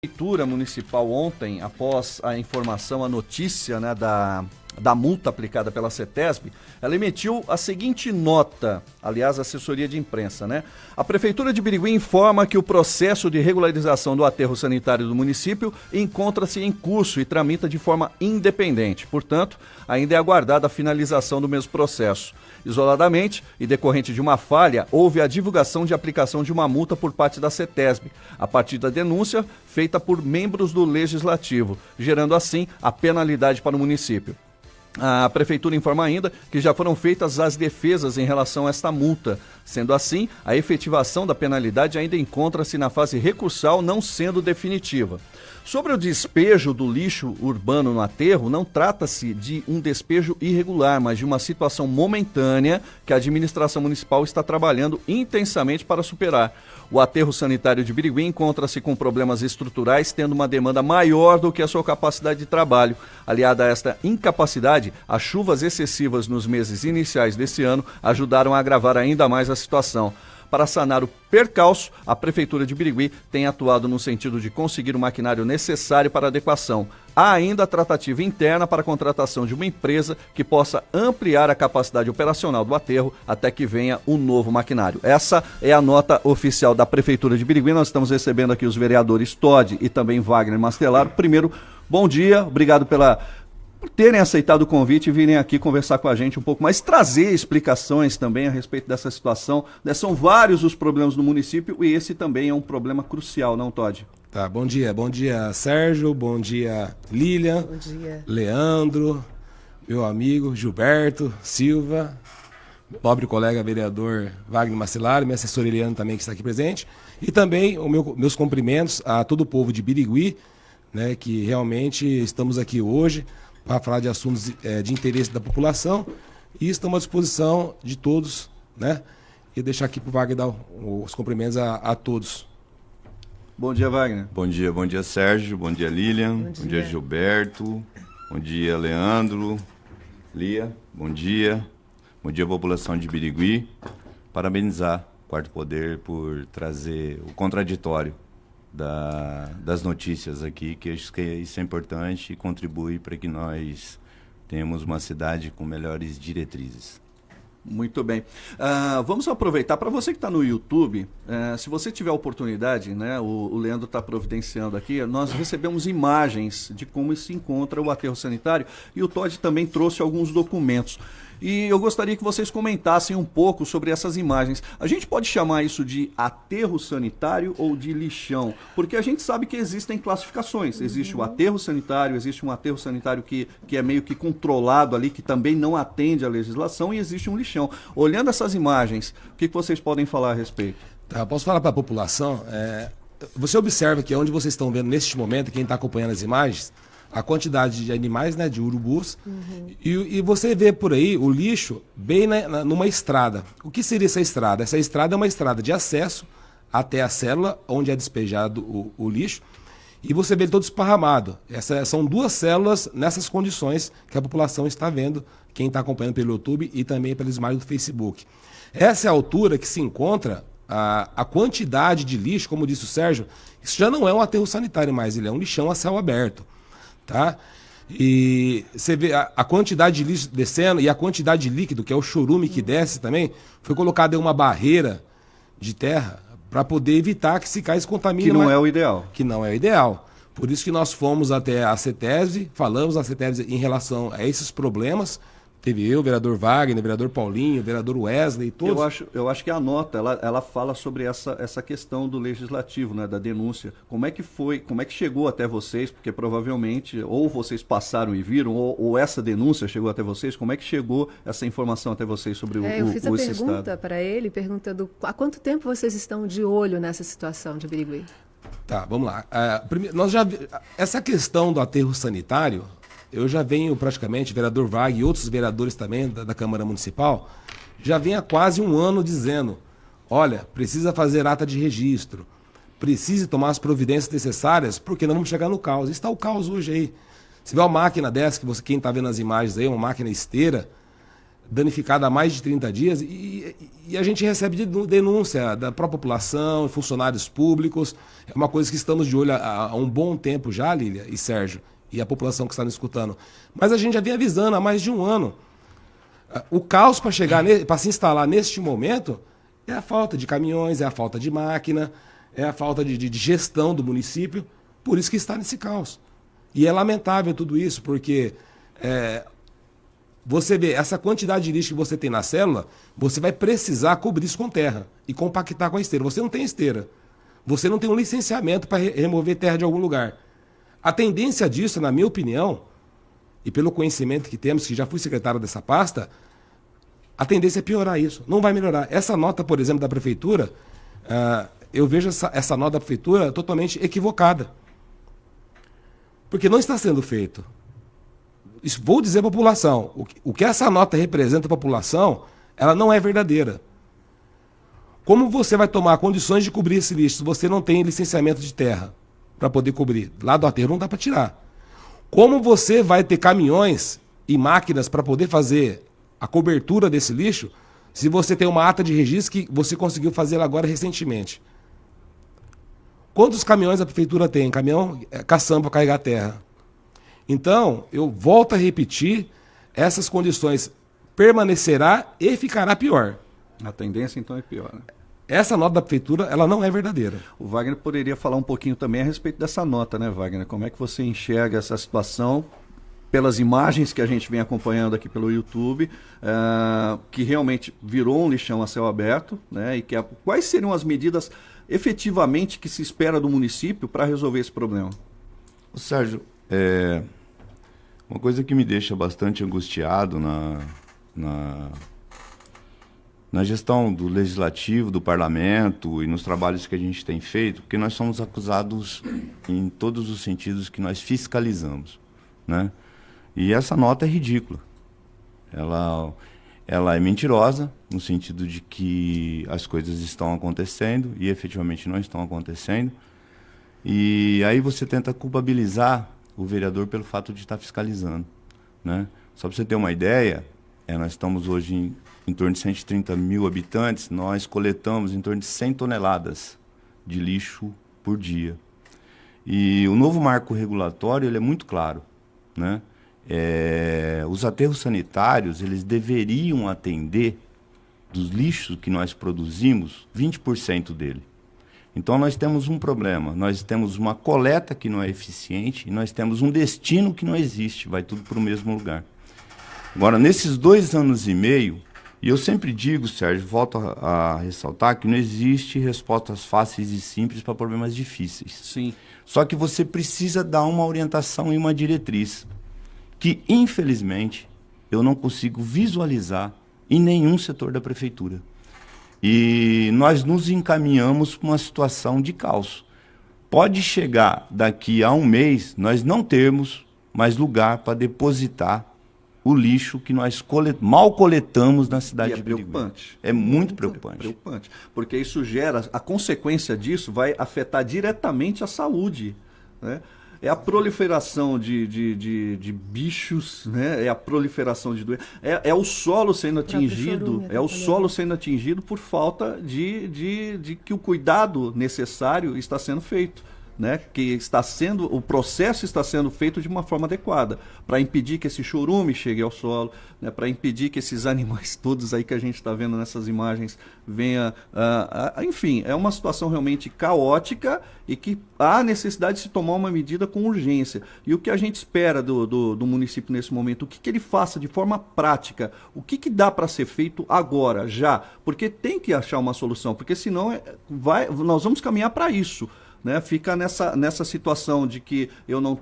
Prefeitura Municipal ontem, após a informação, a notícia, né, da multa aplicada pela CETESB, ela emitiu a seguinte nota, aliás, a assessoria de imprensa, né? A Prefeitura de Birigui informa que o processo de regularização do aterro sanitário do município encontra-se em curso e tramita de forma independente. Portanto, ainda é aguardada a finalização do mesmo processo. Isoladamente e decorrente de uma falha, houve a divulgação de aplicação de uma multa por parte da CETESB, a partir da denúncia feita por membros do Legislativo, gerando assim a penalidade para o município. A Prefeitura informa ainda que já foram feitas as defesas em relação a esta multa. Sendo assim, a efetivação da penalidade ainda encontra-se na fase recursal, não sendo definitiva. Sobre o despejo do lixo urbano no aterro, não trata-se de um despejo irregular, mas de uma situação momentânea que a administração municipal está trabalhando intensamente para superar. O aterro sanitário de Birigui encontra-se com problemas estruturais, tendo uma demanda maior do que a sua capacidade de trabalho. Aliada a esta incapacidade, as chuvas excessivas nos meses iniciais desse ano ajudaram a agravar ainda mais a situação. Para sanar o percalço, a Prefeitura de Birigui tem atuado no sentido de conseguir o maquinário necessário para a adequação. Há ainda a tratativa interna para a contratação de uma empresa que possa ampliar a capacidade operacional do aterro até que venha um novo maquinário. Essa é a nota oficial da Prefeitura de Birigui. Nós estamos recebendo aqui os vereadores Todd e também Wagner Mastelaro. Primeiro, bom dia, obrigado por terem aceitado o convite e virem aqui conversar com a gente um pouco mais, trazer explicações também a respeito dessa situação. São vários os problemas do município e esse também é um problema crucial, não, Todd? Tá, bom dia Sérgio, bom dia Lilian, bom dia. Leandro, meu amigo Gilberto Silva, nobre colega vereador Wagner Mastelaro, minha assessora Eliane também que está aqui presente, e também meus cumprimentos a todo o povo de Birigui, né, que realmente estamos aqui hoje para falar de assuntos de interesse da população e estamos à disposição de todos, né? E deixar aqui para o Wagner dar os cumprimentos a todos. Bom dia, Wagner. Bom dia, Sérgio. Bom dia, Lilian. Bom dia, Gilberto. Bom dia, Leandro. Lia. Bom dia. Bom dia, população de Birigui. Parabenizar o Quarto Poder por trazer o contraditório das notícias aqui, que acho que isso é importante e contribui para que nós tenhamos uma cidade com melhores diretrizes. Muito bem. Vamos aproveitar, para você que está no YouTube, se você tiver a oportunidade, né, o Leandro está providenciando aqui, nós recebemos imagens de como se encontra o aterro sanitário e o Todd também trouxe alguns documentos. E eu gostaria que vocês comentassem um pouco sobre essas imagens. A gente pode chamar isso de aterro sanitário ou de lixão? Porque a gente sabe que existem classificações. Existe o aterro sanitário, existe um aterro sanitário que é meio que controlado ali, que também não atende à legislação, e existe um lixão. Olhando essas imagens, o que vocês podem falar a respeito? Tá, posso falar para a população? Você observa que onde vocês estão vendo neste momento, quem está acompanhando as imagens, a quantidade de animais, né, de urubus, e você vê por aí o lixo bem numa estrada. O que seria essa estrada? Essa estrada é uma estrada de acesso até a célula, onde é despejado o lixo, e você vê ele todo esparramado. São duas células nessas condições que a população está vendo, quem está acompanhando pelo YouTube e também pelas imagens do Facebook. Essa é a altura que se encontra a quantidade de lixo, como disse o Sérgio, isso já não é um aterro sanitário mais, ele é um lixão a céu aberto. Tá? E você vê a quantidade de lixo descendo e a quantidade de líquido, que é o chorume que desce também, foi colocada em uma barreira de terra para poder evitar que se caia se contamine. Que não é o ideal. Que não é o ideal. Por isso que nós fomos até a CETESB, falamos à CETESB em relação a esses problemas. Teve eu, o vereador Wagner, o vereador Paulinho, o vereador Wesley, todos. Eu acho que a nota, ela fala sobre essa questão do legislativo, né, da denúncia. Como é que chegou até vocês? Porque provavelmente ou vocês passaram e viram, ou essa denúncia chegou até vocês. Como é que chegou essa informação até vocês sobre eu fiz a esse pergunta para ele, perguntando há quanto tempo vocês estão de olho nessa situação de Birigui? Tá, vamos lá. Essa questão do aterro sanitário, eu já venho praticamente, vereador Wagner e outros vereadores também da Câmara Municipal, já vem há quase um ano dizendo, olha, precisa fazer ata de registro, precisa tomar as providências necessárias, porque não vamos chegar no caos. Está o caos hoje aí. Você vê uma máquina dessa, quem está vendo as imagens aí, uma máquina esteira, danificada há mais de 30 dias e a gente recebe denúncia da própria população, funcionários públicos. É uma coisa que estamos de olho há um bom tempo já, Lília e Sérgio, e a população que está nos escutando. Mas a gente já vem avisando há mais de um ano. O caos para chegar, para se instalar neste momento é a falta de caminhões, é a falta de máquina, é a falta de gestão do município. Por isso que está nesse caos. E é lamentável tudo isso, porque você vê essa quantidade de lixo que você tem na célula, você vai precisar cobrir isso com terra e compactar com a esteira. Você não tem esteira. Você não tem um licenciamento para remover terra de algum lugar. A tendência disso, na minha opinião, e pelo conhecimento que temos, que já fui secretário dessa pasta, a tendência é piorar isso. Não vai melhorar. Essa nota, por exemplo, da prefeitura, eu vejo essa nota da prefeitura totalmente equivocada. Porque não está sendo feito. Isso, vou dizer à população, o que essa nota representa à população, ela não é verdadeira. Como você vai tomar condições de cobrir esse lixo se você não tem licenciamento de terra para poder cobrir? Lá do aterro não dá para tirar. Como você vai ter caminhões e máquinas para poder fazer a cobertura desse lixo se você tem uma ata de registro que você conseguiu fazer agora recentemente? Quantos caminhões a prefeitura tem? Caminhão caçamba para carregar terra. Então, eu volto a repetir, essas condições permanecerá e ficará pior. A tendência, então, é pior, né? Essa nota da prefeitura, ela não é verdadeira. O Wagner poderia falar um pouquinho também a respeito dessa nota, né, Wagner? Como é que você enxerga essa situação pelas imagens que a gente vem acompanhando aqui pelo YouTube, que realmente virou um lixão a céu aberto, né? E quais seriam as medidas efetivamente que se espera do município para resolver esse problema? Ô, Sérgio, uma coisa que me deixa bastante angustiado na gestão do legislativo, do parlamento e nos trabalhos que a gente tem feito, porque nós somos acusados em todos os sentidos que nós fiscalizamos, né? E essa nota é ridícula. Ela é mentirosa, no sentido de que as coisas estão acontecendo e efetivamente não estão acontecendo. E aí você tenta culpabilizar o vereador pelo fato de estar fiscalizando, né? Só para você ter uma ideia, nós estamos hoje em torno de 130 mil habitantes, nós coletamos em torno de 100 toneladas de lixo por dia. E o novo marco regulatório ele é muito claro, né? Os aterros sanitários eles deveriam atender dos lixos que nós produzimos 20% dele. Então nós temos um problema, nós temos uma coleta que não é eficiente e nós temos um destino que não existe, vai tudo para o mesmo lugar. Agora, nesses 2 anos e meio, e eu sempre digo, Sérgio, volto a ressaltar que não existe respostas fáceis e simples para problemas difíceis. Sim. Só que você precisa dar uma orientação e uma diretriz que, infelizmente, eu não consigo visualizar em nenhum setor da prefeitura. E nós nos encaminhamos para uma situação de caos. Pode chegar daqui a um mês, nós não termos mais lugar para depositar o lixo que nós mal coletamos na cidade de Birigui. Preocupante. É muito preocupante. Preocupante. Porque isso gera, a consequência disso vai afetar diretamente a saúde, né? É a proliferação de bichos, né? É a proliferação de doenças. É o solo sendo atingido, solo sendo atingido por falta de que o cuidado necessário está sendo feito, né? Que o processo está sendo feito de uma forma adequada, para impedir que esse chorume chegue ao solo, né? Para impedir que esses animais todos aí que a gente está vendo nessas imagens venha... enfim, é uma situação realmente caótica e que há necessidade de se tomar uma medida com urgência. E o que a gente espera do município nesse momento? O que ele faça de forma prática? O que dá para ser feito agora, já? Porque tem que achar uma solução, porque senão nós vamos caminhar para isso, né? Fica nessa situação de que eu não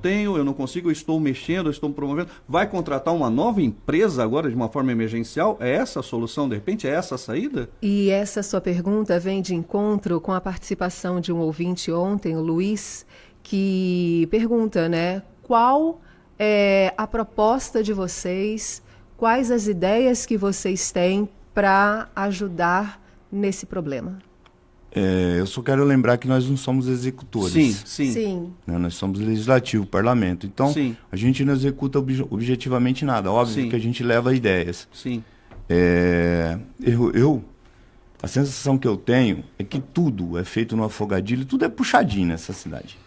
consigo, eu estou mexendo, eu estou promovendo. Vai contratar uma nova empresa agora de uma forma emergencial? É essa a solução, de repente? É essa a saída? E essa sua pergunta vem de encontro com a participação de um ouvinte ontem, o Luiz, que pergunta, né, qual é a proposta de vocês, quais as ideias que vocês têm para ajudar nesse problema? Eu só quero lembrar que nós não somos executores. Sim. Né? Nós somos legislativo, parlamento. Então, a gente não executa objetivamente nada. Óbvio que a gente leva ideias. Sim. A sensação que eu tenho é que tudo é feito no afogadilho, tudo é puxadinho nessa cidade.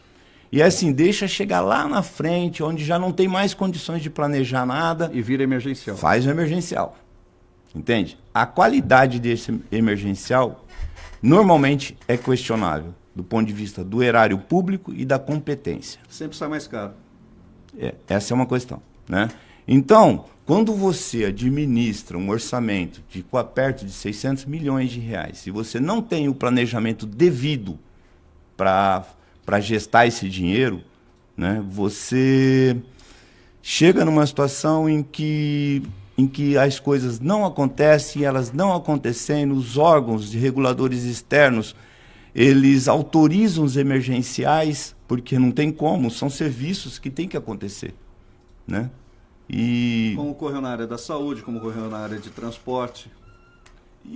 E assim, deixa chegar lá na frente, onde já não tem mais condições de planejar nada. E vira emergencial. Faz o emergencial. Entende? A qualidade desse emergencial normalmente é questionável, do ponto de vista do erário público e da competência. Sempre sai mais caro. Essa é uma questão, né? Então, quando você administra um orçamento de perto de 600 milhões de reais e você não tem o planejamento devido para gestar esse dinheiro, né, você chega numa situação em que as coisas não acontecem, elas não acontecendo, os órgãos de reguladores externos, eles autorizam os emergenciais, porque não tem como, são serviços que tem que acontecer, né? E como ocorreu na área da saúde, como ocorreu na área de transporte.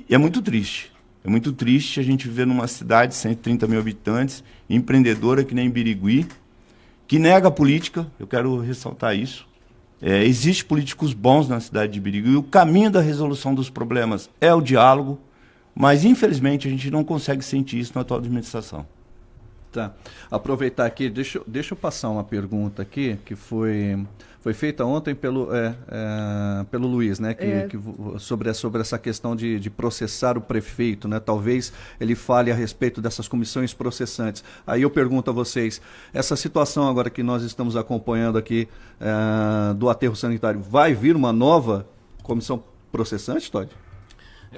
E é muito triste. É muito triste a gente viver numa cidade de 130 mil habitantes, empreendedora que nem Birigui, que nega a política, eu quero ressaltar isso. Existem políticos bons na cidade de Birigui, o caminho da resolução dos problemas é o diálogo, mas infelizmente a gente não consegue sentir isso na atual administração. Tá. Aproveitar aqui, deixa eu passar uma pergunta aqui, que foi feita ontem pelo Luiz, né? Sobre essa questão de processar o prefeito, né? Talvez ele fale a respeito dessas comissões processantes. Aí eu pergunto a vocês, essa situação agora que nós estamos acompanhando aqui do aterro sanitário, vai vir uma nova comissão processante, Todd?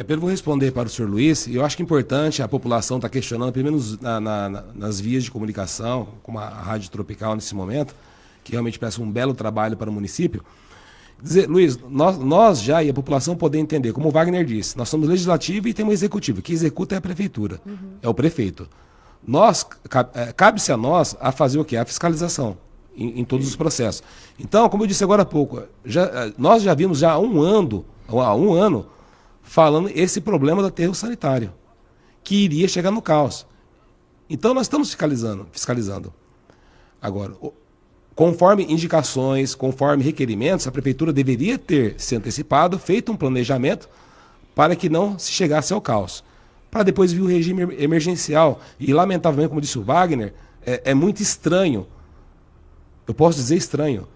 Eu vou responder para o senhor Luiz, e eu acho que é importante, a população está questionando, pelo menos nas vias de comunicação, como a Rádio Tropical nesse momento, que realmente presta um belo trabalho para o município. Dizer, Luiz, nós já, e a população poder entender, como o Wagner disse, nós somos legislativo e temos executivo, que executa é a prefeitura, é o prefeito. Cabe-se a nós a fazer o quê? A fiscalização em todos os processos. Então, como eu disse agora há pouco, nós já vimos há um ano, falando esse problema do aterro sanitário, que iria chegar no caos. Então nós estamos fiscalizando. Agora, conforme indicações, conforme requerimentos, a prefeitura deveria ter se antecipado, feito um planejamento para que não se chegasse ao caos. Para depois vir o regime emergencial. E lamentavelmente, como disse o Wagner, é muito estranho, eu posso dizer estranho,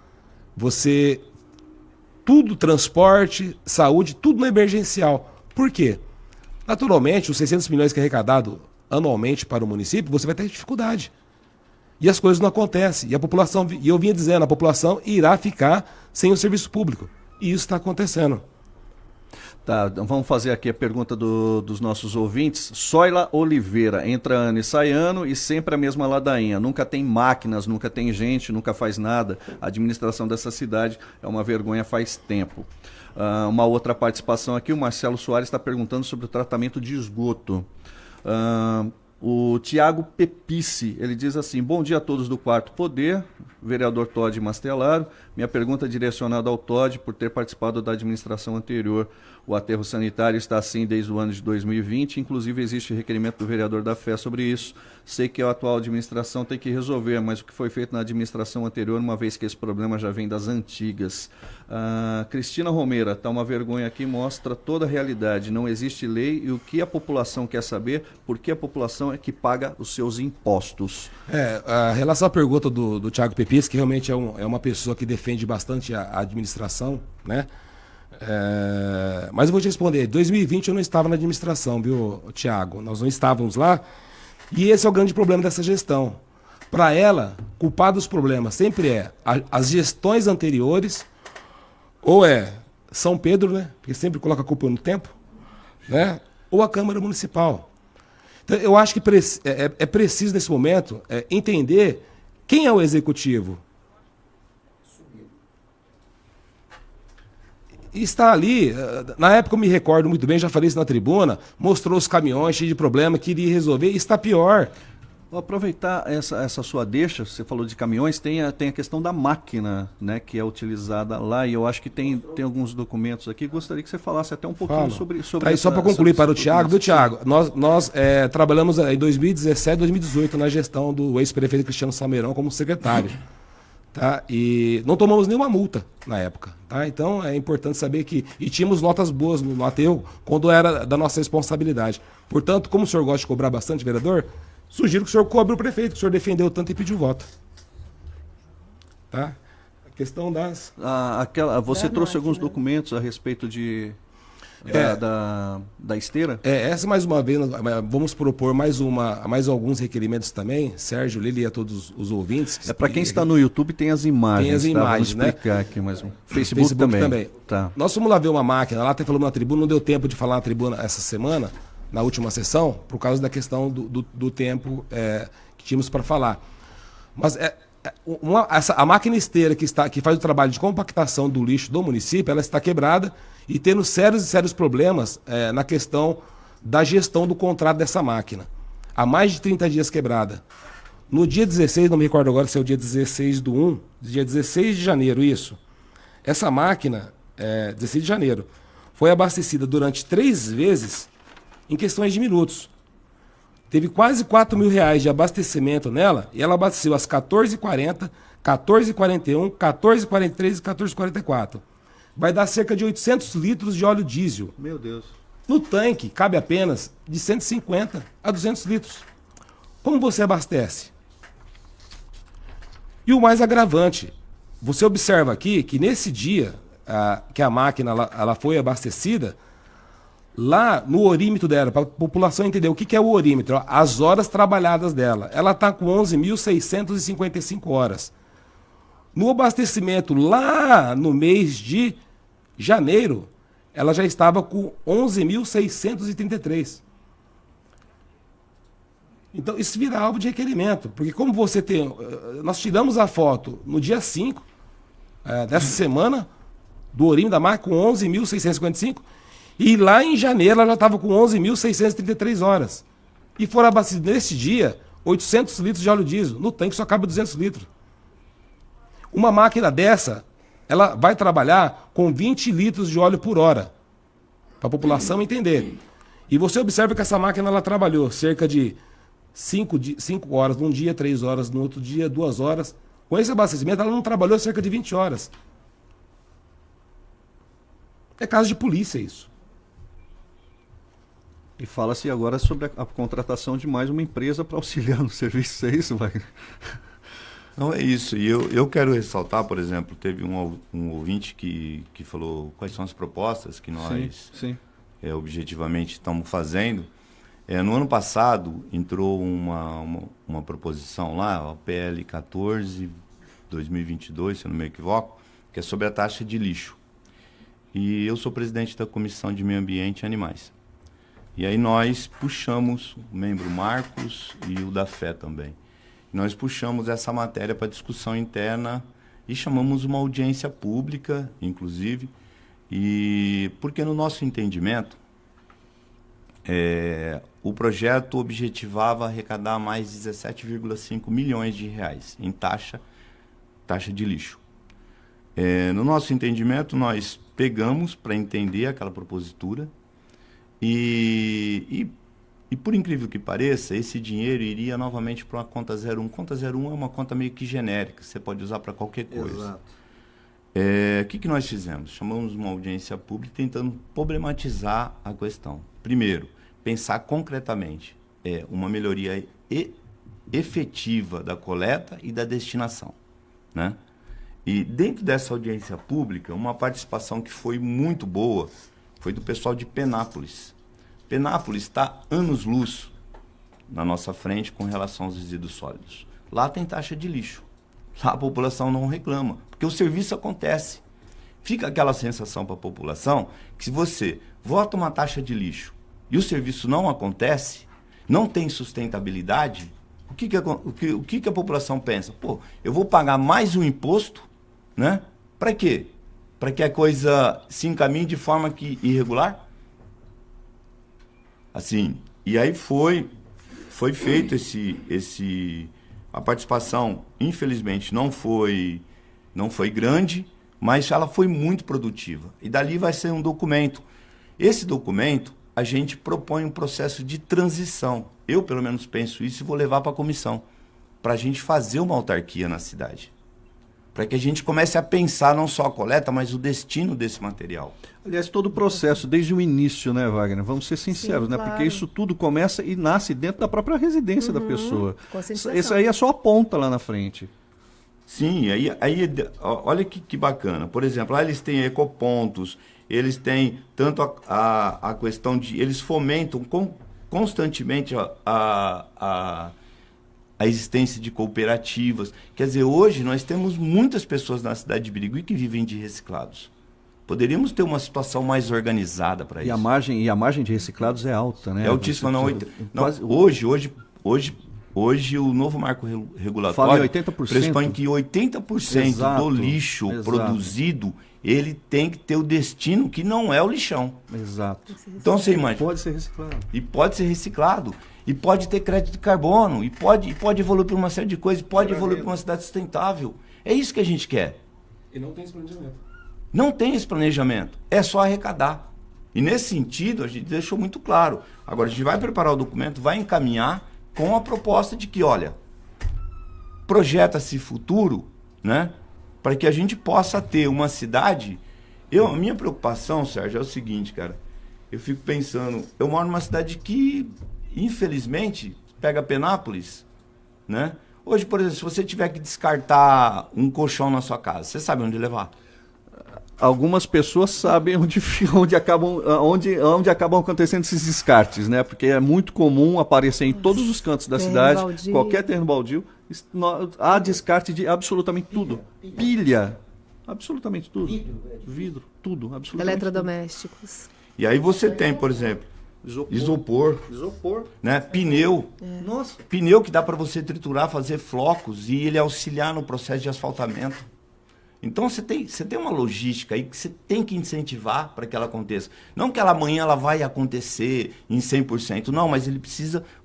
tudo, transporte, saúde, tudo no emergencial. Por quê? Naturalmente, os 600 milhões que é arrecadado anualmente para o município, você vai ter dificuldade. E as coisas não acontecem. E a população, e eu vinha dizendo, a população irá ficar sem o serviço público. E isso está acontecendo. Tá, então vamos fazer aqui a pergunta dos nossos ouvintes. Soila Oliveira, entra ano e sai ano e sempre a mesma ladainha. Nunca tem máquinas, nunca tem gente, nunca faz nada. A administração dessa cidade é uma vergonha faz tempo. Uma outra participação aqui, o Marcelo Soares está perguntando sobre o tratamento de esgoto. O Tiago Pepice, ele diz assim: bom dia a todos do Quarto Poder, vereador Todd Mastelaro. Minha pergunta é direcionada ao Todd por ter participado da administração anterior. O aterro sanitário está assim desde o ano de 2020, inclusive existe requerimento do vereador da Fé sobre isso. Sei que a atual administração tem que resolver, mas o que foi feito na administração anterior, uma vez que esse problema já vem das antigas. Cristina Romeira, está uma vergonha aqui, mostra toda a realidade. Não existe lei e o que a população quer saber, porque a população é que paga os seus impostos. A relação à pergunta do Tiago Pepis, que realmente é uma pessoa que defende bastante a administração, né? Mas eu vou te responder, em 2020 eu não estava na administração, viu, Tiago? Nós não estávamos lá, e esse é o grande problema dessa gestão. Para ela, culpado dos problemas sempre as gestões anteriores, ou São Pedro, né? Porque sempre coloca a culpa no tempo, né? Ou a Câmara Municipal. Então, eu acho que é preciso, nesse momento, entender quem é o executivo. E está ali, na época eu me recordo muito bem, já falei isso na tribuna, mostrou os caminhões cheios de problema, queria resolver, e está pior. Vou aproveitar essa sua deixa, você falou de caminhões, tem a questão da máquina, né, que é utilizada lá, e eu acho que tem alguns documentos aqui, gostaria que você falasse até um pouquinho sobre tá, só para concluir para o Tiago, viu, Tiago? Nós trabalhamos em 2017, 2018 na gestão do ex-prefeito Cristiano Salmeirão como secretário. tá? E não tomamos nenhuma multa na época, tá? Então é importante saber que... E tínhamos notas boas no ATU quando era da nossa responsabilidade. Portanto, como o senhor gosta de cobrar bastante, vereador, sugiro que o senhor cobre o prefeito, que o senhor defendeu tanto e pediu voto. Tá? A questão das... Você trouxe alguns máquina. documentos a respeito da esteira? Essa mais uma vez, vamos propor mais alguns requerimentos também, Sérgio, Lili e a todos os ouvintes. Para quem está no YouTube tem as imagens. Tem as imagens, Vamos explicar aqui mais um. Facebook também. Tá. Nós fomos lá ver uma máquina, lá até falou na tribuna, não deu tempo de falar na tribuna essa semana, na última sessão, por causa da questão do tempo que tínhamos para falar. Mas a máquina esteira que faz o trabalho de compactação do lixo do município, ela está quebrada e tendo sérios problemas na questão da gestão do contrato dessa máquina. Há mais de 30 dias quebrada. No dia 16, não me recordo agora se é o dia 16/1, dia 16 de janeiro, isso. Essa máquina, 16 de janeiro, foi abastecida durante 3 vezes em questões de minutos. Teve quase R$4.000 de abastecimento nela e ela abasteceu às 14h40, 14h41, 14h43 e 14h44. Vai dar cerca de 800 litros de óleo diesel. Meu Deus. No tanque cabe apenas de 150 a 200 litros. Como você abastece? E o mais agravante, você observa aqui que nesse dia que a máquina ela foi abastecida, lá no orímetro dela, para a população entender o que é o orímetro, ó, as horas trabalhadas dela, ela está com 11.655 horas. No abastecimento lá no mês de janeiro, ela já estava com 11.633. Então isso vira alvo de requerimento, porque como você tem... Nós tiramos a foto no dia 5 dessa semana, do orímetro da máquina com 11.655, e lá em janeiro ela já estava com 11.633 horas. E foram abastecidos nesse dia 800 litros de óleo diesel. No tanque só cabe 200 litros. Uma máquina dessa, ela vai trabalhar com 20 litros de óleo por hora. Para a população entender. E você observa que essa máquina ela trabalhou cerca de 5 horas num dia, 3 horas no outro dia, 2 horas. Com esse abastecimento ela não trabalhou cerca de 20 horas. É caso de polícia isso. E fala-se agora sobre a contratação de mais uma empresa para auxiliar no serviço, é isso, vai? Não, é isso. E eu quero ressaltar, por exemplo, teve um ouvinte que falou quais são as propostas que nós sim. Objetivamente estamos fazendo. No ano passado entrou uma proposição lá, a PL 14/2022, se eu não me equivoco, que é sobre a taxa de lixo. E eu sou presidente da Comissão de Meio Ambiente e Animais. E aí nós puxamos, o membro Marcos e o da Fé também. Nós puxamos essa matéria para discussão interna e chamamos uma audiência pública, inclusive, porque no nosso entendimento, o projeto objetivava arrecadar mais de 17,5 milhões de reais em taxa de lixo. No nosso entendimento, nós pegamos para entender aquela propositura e por incrível que pareça, esse dinheiro iria novamente para uma conta 01. Conta 01 é uma conta meio que genérica, você pode usar para qualquer coisa. Exato. O que nós fizemos? Chamamos uma audiência pública tentando problematizar a questão. Primeiro, pensar concretamente uma melhoria efetiva da coleta e da destinação, né? E dentro dessa audiência pública, uma participação que foi muito boa foi do pessoal de Penápolis. Penápolis está anos-luz na nossa frente com relação aos resíduos sólidos. Lá tem taxa de lixo. Lá a população não reclama, porque o serviço acontece. Fica aquela sensação para a população que se você vota uma taxa de lixo e o serviço não acontece, não tem sustentabilidade, o que a população pensa? Pô, eu vou pagar mais um imposto, né? Para quê? Para que a coisa se encaminhe de forma irregular? Assim, e aí foi feito a participação, infelizmente, não foi grande, mas ela foi muito produtiva. E dali vai ser um documento. Esse documento, a gente propõe um processo de transição. Eu, pelo menos, penso isso e vou levar para a comissão, para a gente fazer uma autarquia na cidade. para que a gente comece a pensar não só a coleta, mas o destino desse material. Aliás, todo o processo, desde o início, né, Wagner? Vamos ser sinceros, Sim, né? claro. Porque isso tudo começa e nasce dentro da própria residência da pessoa. Conscientização. Isso aí é só a ponta lá na frente. Sim, olha que bacana. Por exemplo, lá eles têm ecopontos, eles têm tanto a questão de... Eles fomentam constantemente a existência de cooperativas. Quer dizer, hoje nós temos muitas pessoas na cidade de Birigui que vivem de reciclados. Poderíamos ter uma situação mais organizada para isso. E a margem de reciclados é alta, né? É altíssima. Hoje o novo marco regulatório fala em 80%. pressupõe que 80% Exato, do lixo exato. produzido, ele tem que ter o destino que não é o lixão. Exato. Então você imagina. Pode ser reciclado. E pode ser reciclado. E pode ter crédito de carbono. E pode evoluir para uma série de coisas. Pode evoluir para uma cidade sustentável. É isso que a gente quer. E não tem esse planejamento. Não tem esse planejamento. É só arrecadar. E nesse sentido, a gente deixou muito claro. Agora, a gente vai preparar o documento, vai encaminhar com a proposta de que, olha, projeta-se futuro, né? Para que a gente possa ter uma cidade... A minha preocupação, Sérgio, é o seguinte, cara. Eu fico pensando... Eu moro numa cidade que, infelizmente, pega Penápolis, né? Hoje, por exemplo, se você tiver que descartar um colchão na sua casa, você sabe onde levar? Algumas pessoas sabem onde acabam acontecendo esses descartes, né? Porque é muito comum aparecer em todos os cantos da cidade, baldio. qualquer terreno baldio, há descarte de absolutamente tudo. Pilha, absolutamente tudo. Vidro, tudo, absolutamente Eletrodomésticos. E aí você tem, por exemplo, tudo. isopor, né? Pneu. Nossa. Pneu que dá para você triturar, fazer flocos e ele auxiliar no processo de asfaltamento. Então você tem uma logística aí que você tem que incentivar para que ela aconteça. Não que amanhã ela vai acontecer em 100%, não, mas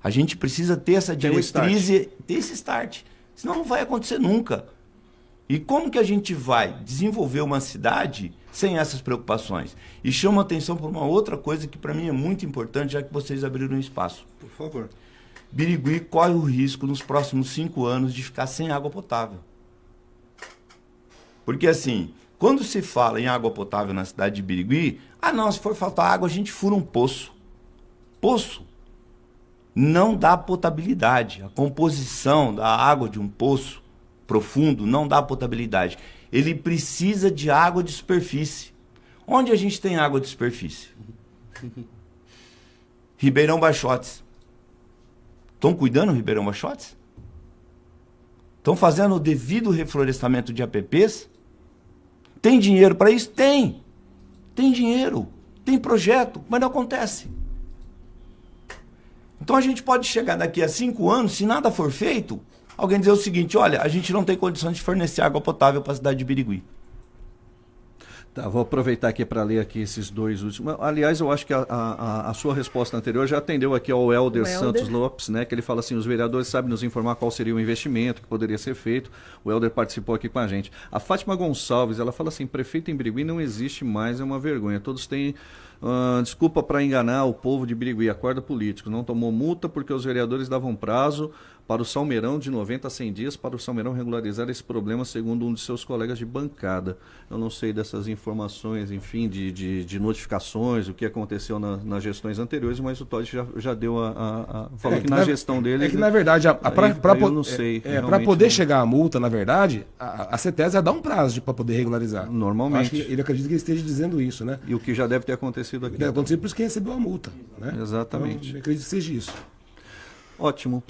a gente precisa ter essa diretriz e ter esse start. Senão não vai acontecer nunca. E como que a gente vai desenvolver uma cidade sem essas preocupações? E chamo a atenção por uma outra coisa que para mim é muito importante, já que vocês abriram um espaço. Por favor. Birigui corre o risco nos próximos 5 anos de ficar sem água potável. Porque assim, quando se fala em água potável na cidade de Birigui, não, se for faltar água a gente fura um poço. Poço não dá potabilidade. A composição da água de um poço profundo não dá potabilidade. Ele precisa de água de superfície. Onde a gente tem água de superfície? Ribeirão Baixotes. Estão cuidando do Ribeirão Baixotes? Estão fazendo o devido reflorestamento de APPs? Tem dinheiro para isso? Tem. Tem dinheiro. Tem projeto, mas não acontece. Então a gente pode chegar daqui a 5 anos, se nada for feito, alguém dizer o seguinte, olha, a gente não tem condições de fornecer água potável para a cidade de Birigui. Tá, vou aproveitar aqui para ler aqui esses dois últimos. Aliás, eu acho que a sua resposta anterior já atendeu aqui ao Helder Santos Lopes, né? Que ele fala assim, os vereadores sabem nos informar qual seria o investimento que poderia ser feito. O Helder participou aqui com a gente. A Fátima Gonçalves, ela fala assim, prefeito em Birigui não existe mais, é uma vergonha. Todos têm desculpa para enganar o povo de Birigui, acorda político. Não tomou multa porque os vereadores davam prazo para o Salmeirão de 90 a 100 dias para o Salmeirão regularizar esse problema, segundo um de seus colegas de bancada. Eu não sei dessas informações, enfim, de notificações, o que aconteceu nas gestões anteriores, mas o Todd já deu falou que na gestão dele... É que, na verdade, para poder não... chegar à multa, na verdade, a CETESB dá um prazo para poder regularizar. Normalmente. Acho que ele acredita que ele esteja dizendo isso, né? E o que já deve ter acontecido aqui. Deve acontecer por isso que recebeu a multa, né? Exatamente. Então, eu acredito que seja isso. Ótimo.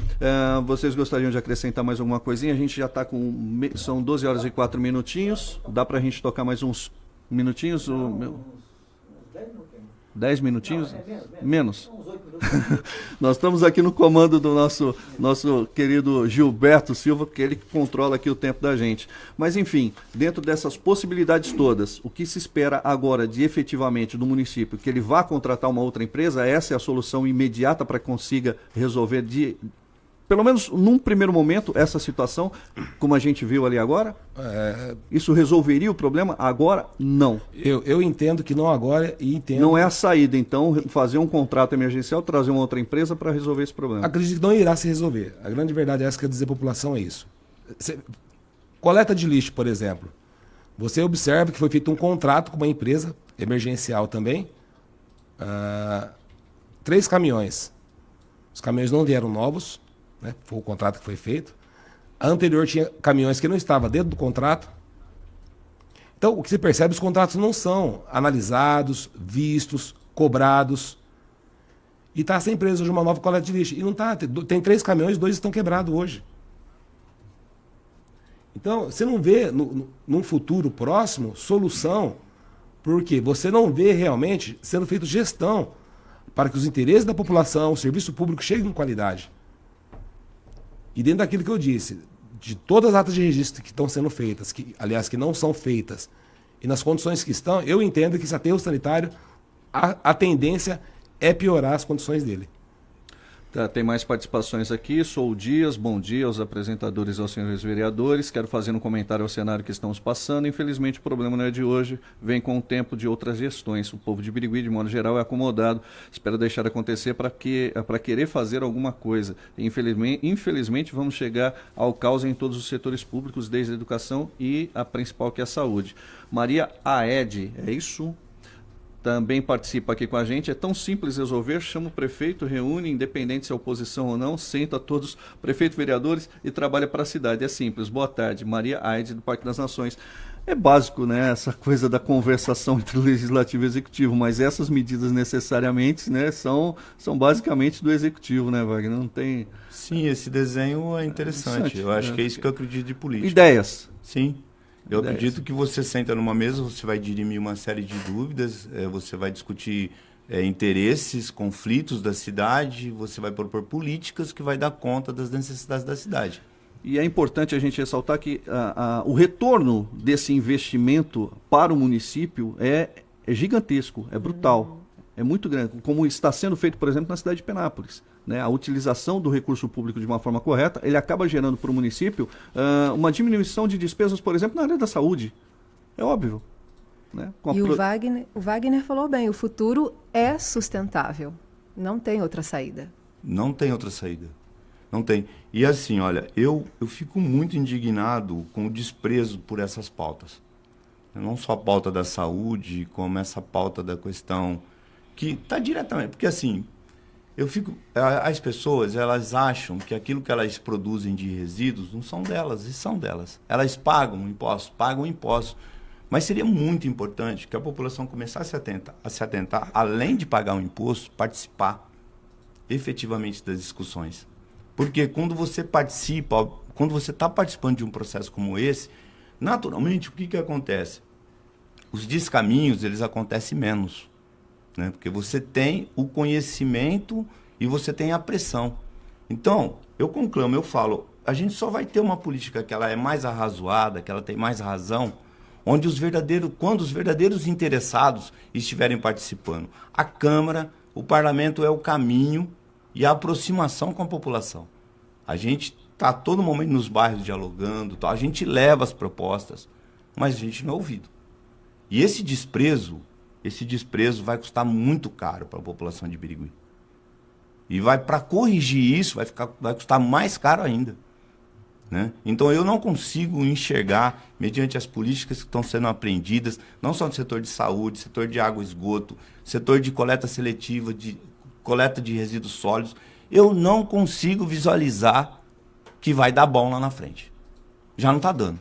Vocês gostariam de acrescentar mais alguma coisinha? A gente já está com... São 12 horas e 4 minutinhos. Dá para a gente tocar mais uns minutinhos? 10 minutinhos? Menos. Nós estamos aqui no comando do nosso querido Gilberto Silva, porque ele controla aqui o tempo da gente. Mas, enfim, dentro dessas possibilidades todas, o que se espera agora de efetivamente do município? Que ele vá contratar uma outra empresa? Essa é a solução imediata para que consiga resolver, pelo menos num primeiro momento, essa situação, como a gente viu ali agora? Isso resolveria o problema? Agora, não. Eu entendo que não agora e entendo... Não é a saída, então, fazer um contrato emergencial, trazer uma outra empresa para resolver esse problema. Acredito que não irá se resolver. A grande verdade é essa que eu dizer à população é isso. Coleta de lixo, por exemplo. Você observa que foi feito um contrato com uma empresa emergencial também. 3 caminhões. Os caminhões não vieram novos, né? Foi o contrato que foi feito. A anterior tinha caminhões que não estavam dentro do contrato. Então, o que se percebe, os contratos não são analisados, vistos, cobrados. E está sem empresa hoje uma nova coleta de lixo. E não está. Tem 3 caminhões, 2 estão quebrados hoje. Então, você não vê, num futuro próximo, solução, porque você não vê realmente sendo feita gestão para que os interesses da população, o serviço público cheguem com qualidade. E dentro daquilo que eu disse, de todas as atas de registro que estão sendo feitas, aliás, que não são feitas, e nas condições que estão, eu entendo que esse aterro sanitário, a tendência é piorar as condições dele. Tá, tem mais participações aqui. Sou o Dias, bom dia aos apresentadores e aos senhores vereadores. Quero fazer um comentário ao cenário que estamos passando. Infelizmente o problema não é de hoje, vem com o tempo de outras gestões. O povo de Birigui, de modo geral, é acomodado. Espero deixar acontecer para querer fazer alguma coisa. Infelizmente vamos chegar ao caos em todos os setores públicos, desde a educação e a principal, que é a saúde. Maria Aed, é isso? Também participa aqui com a gente. É tão simples resolver, chama o prefeito, reúne, independente se é oposição ou não, senta todos, prefeito, vereadores, e trabalha para a cidade. É simples. Boa tarde, Maria Aide, do Parque das Nações. É básico, né, essa coisa da conversação entre o Legislativo e o Executivo, mas essas medidas necessariamente, né, são basicamente do Executivo, né, Wagner? Não tem... Sim, esse desenho é interessante. Eu acho que é isso que eu acredito de política. Ideias. Sim. Eu acredito que você senta numa mesa, você vai dirimir uma série de dúvidas, você vai discutir interesses, conflitos da cidade, você vai propor políticas que vai dar conta das necessidades da cidade. E é importante a gente ressaltar que o retorno desse investimento para o município é gigantesco, é brutal, é muito grande, como está sendo feito, por exemplo, na cidade de Penápolis. Né, a utilização do recurso público de uma forma correta, ele acaba gerando para o município uma diminuição de despesas, por exemplo, na área da saúde. É óbvio. Né? E o Wagner falou bem, o futuro é sustentável. Não tem outra saída. Não tem outra saída. Não tem. E assim, olha, eu fico muito indignado com o desprezo por essas pautas. Não só a pauta da saúde, como essa pauta da questão que está diretamente... Porque assim... As pessoas, elas acham que aquilo que elas produzem de resíduos não são delas, e são delas. Elas pagam impostos, mas seria muito importante que a população começasse a se atentar, além de pagar o imposto, participar efetivamente das discussões. Porque quando você participa, quando você está participando de um processo como esse, naturalmente, o que acontece? Os descaminhos, eles acontecem menos. Né? Porque você tem o conhecimento e você tem a pressão. Então, eu conclamo, eu falo, a gente só vai ter uma política que ela é mais arrazoada, que ela tem mais razão, quando os verdadeiros interessados estiverem participando. A Câmara, o Parlamento é o caminho e a aproximação com a população. A gente está a todo momento nos bairros dialogando, a gente leva as propostas, mas a gente não é ouvido. E esse desprezo vai custar muito caro para a população de Birigui. E para corrigir isso, vai custar mais caro ainda. Né? Então eu não consigo enxergar, mediante as políticas que estão sendo aprendidas, não só no setor de saúde, setor de água e esgoto, setor de coleta seletiva, de coleta de resíduos sólidos, eu não consigo visualizar que vai dar bom lá na frente. Já não está dando.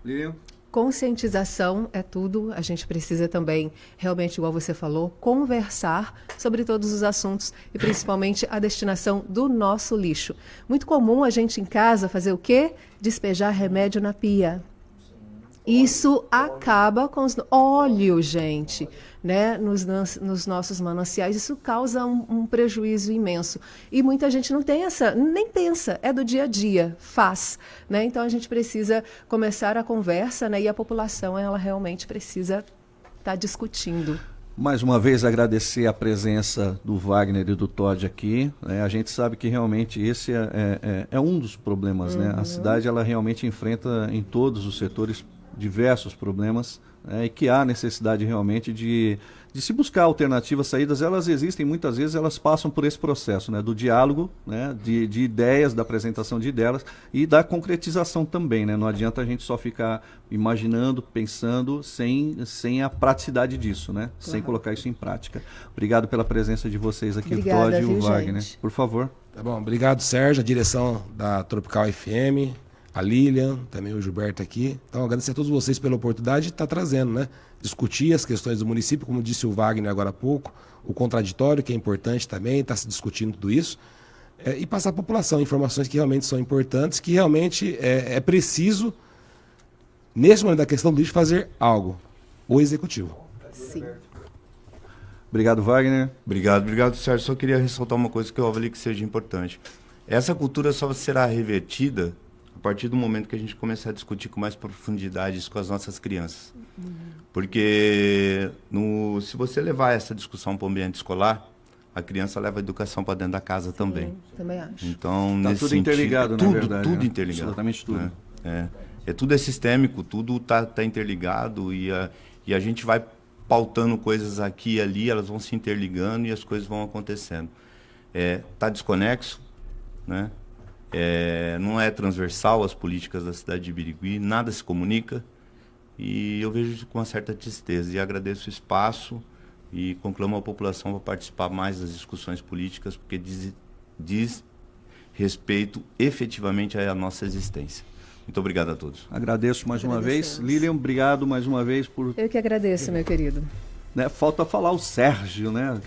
Lilian? Conscientização é tudo, a gente precisa também, realmente, igual você falou, conversar sobre todos os assuntos e principalmente a destinação do nosso lixo. Muito comum a gente em casa fazer o quê? Despejar remédio na pia. Isso acaba com os... Óleo, gente, né? Nos nossos mananciais, isso causa um prejuízo imenso. E muita gente não tem nem pensa, é do dia a dia, faz. Né? Então a gente precisa começar a conversa, né? E a população, ela realmente precisa estar discutindo. Mais uma vez agradecer a presença do Wagner e do Todd aqui. A gente sabe que realmente esse é um dos problemas. Né? A cidade ela realmente enfrenta em todos os setores diversos problemas, e que há necessidade realmente de se buscar alternativas, saídas. Elas existem, muitas vezes elas passam por esse processo, né, do diálogo, né, de ideias, da apresentação de ideias e da concretização também, né? Não adianta a gente só ficar imaginando, pensando, sem a praticidade disso, né? Sem colocar isso em prática. Obrigado pela presença de vocês aqui, Obrigada, o Todd e o viu, Wagner. gente? Por favor. Tá bom, obrigado, Sérgio, a direção da Tropical FM, a Lilian, também o Gilberto aqui. Então, agradecer a todos vocês pela oportunidade de estar trazendo, né? Discutir as questões do município, como disse o Wagner agora há pouco, o contraditório, que é importante também, está se discutindo tudo isso, e passar à população informações que realmente são importantes, que realmente é preciso, nesse momento da questão do lixo, fazer algo. O Executivo. Sim. Obrigado, Wagner. Obrigado, Sérgio. Só queria ressaltar uma coisa que eu avalio que seja importante. Essa cultura só será revertida a partir do momento que a gente começar a discutir com mais profundidade isso com as nossas crianças. Porque se você levar essa discussão para o ambiente escolar, a criança leva a educação para dentro da casa também. Também acho. Então, Tá nesse tudo sentido, interligado, na verdade. Tudo né? interligado. Absolutamente tudo. Né? Tudo é sistêmico, tudo tá interligado e a gente vai pautando coisas aqui e ali, elas vão se interligando e as coisas vão acontecendo. Tá desconexo, né? Não é transversal as políticas da cidade de Birigui, nada se comunica e eu vejo isso com uma certa tristeza e agradeço o espaço e conclamo a população para participar mais das discussões políticas porque diz respeito efetivamente à nossa existência. Muito obrigado a todos. Agradeço mais uma vez. Lilian, obrigado mais uma vez por... Eu que agradeço, meu querido. Né, falta falar o Sérgio, né?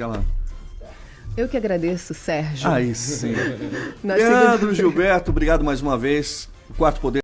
Eu que agradeço, Sérgio. Aí sim. Nós Leandro, Gilberto, obrigado mais uma vez. O Quarto Poder